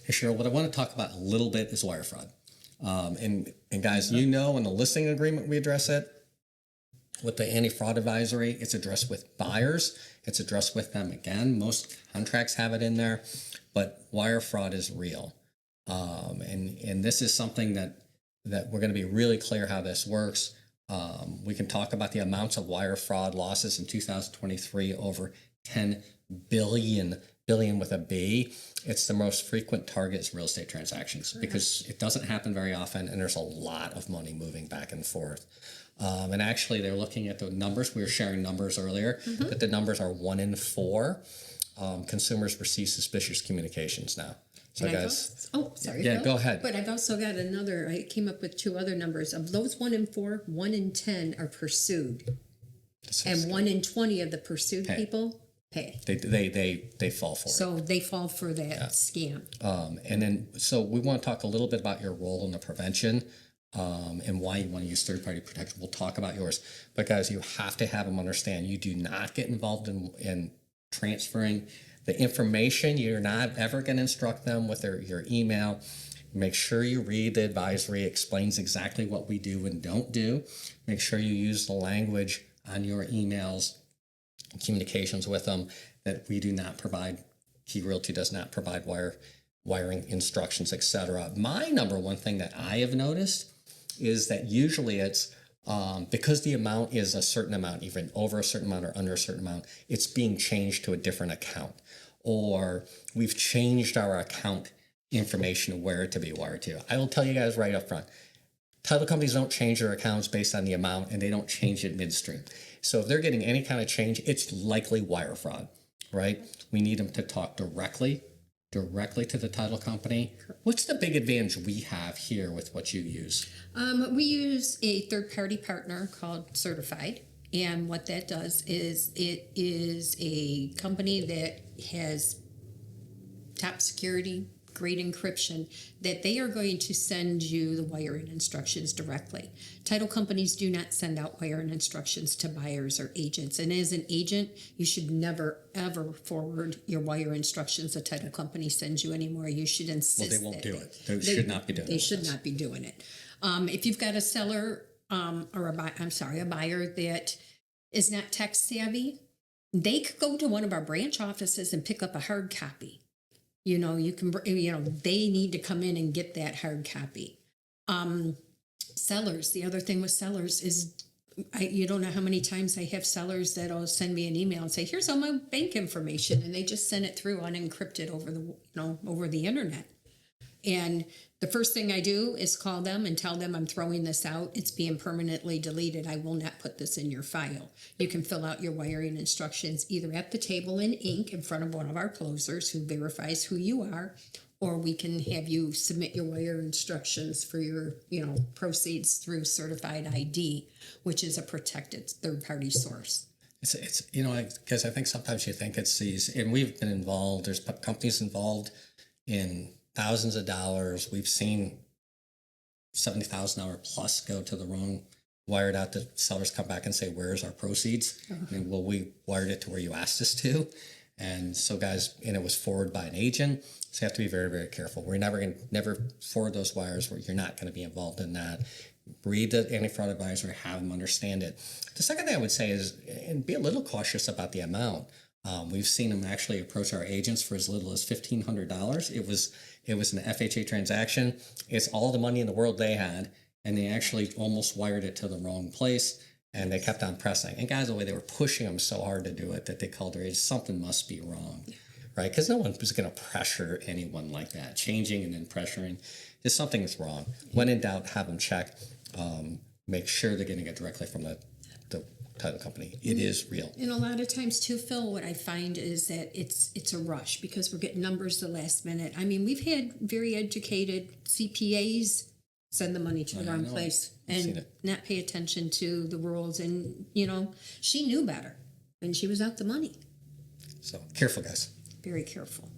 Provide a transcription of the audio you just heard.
Hey, Cheryl, what I want to talk about a little bit is wire fraud. And guys, in the listing agreement, we address it. With the anti-fraud advisory, it's addressed with buyers. It's addressed with them again. Most contracts have it in there, but wire fraud is real. And this is something that we're going to be really clear how this works. We can talk about the amounts of wire fraud losses in 2023, over 10 billion with a B. It's the most frequent targets real estate transactions because it doesn't happen very often, and there's a lot of money moving back and forth. And actually, they're looking at the numbers. We were sharing numbers earlier, but the numbers are 1 in 4 consumers receive suspicious communications now. So, guys, sorry. Yeah, Phil. go ahead. But I've also got another. I came up with 2 other numbers. Of those 1 in 4, 1 in 10 are pursued, and 1 in 20 of the pursued people pay. They fall for it. So they fall for that scam. And then, so we want to talk a little bit about your role in the prevention. And why you want to use third-party protection. We'll talk about yours. But guys, you have to have them understand you do not get involved in transferring the information. You're not ever going to instruct them with your email. Make sure you read the advisory. It explains exactly what we do and don't do. Make sure you use the language on your emails and communications with them that we do not provide. Key Realty does not provide wiring instructions, etc. My number one thing that I have noticed is that usually it's because the amount is a certain amount, even over a certain amount or under a certain amount, it's being changed to a different account. Or we've changed our account information of where to be wired to. I will tell you guys right up front, title companies don't change their accounts based on the amount, and they don't change it midstream. So if they're getting any kind of change, it's likely wire fraud, right? We need them to talk directly to the title company. What's the big advantage we have here with what you use? We use a third-party partner called Certified, and what that does is it is a company that has top security, great encryption, that they are going to send you the wiring instructions directly. Title companies do not send out wiring instructions to buyers or agents. And as an agent, you should never, ever forward your wire instructions a title company sends you anymore. You should insist. Well, they won't do it. They should not be doing it. They should not be doing it. If you've got a seller or a buyer that is not tech savvy, they could go to one of our branch offices and pick up a hard copy. They need to come in and get that hard copy. Sellers, the other thing with sellers is, you don't know how many times I have sellers that'll send me an email and say, here's all my bank information. And they just send it through unencrypted over the internet. And the first thing I do is call them and tell them I'm throwing this out. It's being permanently deleted. I will not put this in your file. You can fill out your wiring instructions either at the table in ink in front of one of our closers who verifies who you are, or we can have you submit your wire instructions for your, proceeds through Certified ID, which is a protected third-party source. It's because I think sometimes you think it's these, and we've been involved. There's companies involved in thousands of dollars. We've seen $70,000 plus go to the wrong wired out. The sellers come back and say, "Where's our proceeds?" And well, we wired it to where you asked us to. And so, guys, and it was forwarded by an agent. So you have to be very, very careful. We're never forward those wires where you're not going to be involved in that. Read the anti-fraud advisory, have them understand it. The second thing I would say is, and be a little cautious about the amount. We've seen them actually approach our agents for as little as $1,500. It was an FHA transaction. It's all the money in the world they had, and they actually almost wired it to the wrong place, and they kept on pressing. And guys, the way they were pushing them so hard to do it that they called their agent. Something must be wrong, right? Because no one was going to pressure anyone like that. Changing and then pressuring, just something is wrong. When in doubt, have them check. Make sure they're getting it directly from the title company. It is real. And a lot of times too, Phil, what I find is that it's a rush because we're getting numbers the last minute. I mean, we've had very educated CPAs send the money to the wrong place and not pay attention to the rules. And, she knew better and she was out the money. So careful, guys. Very careful.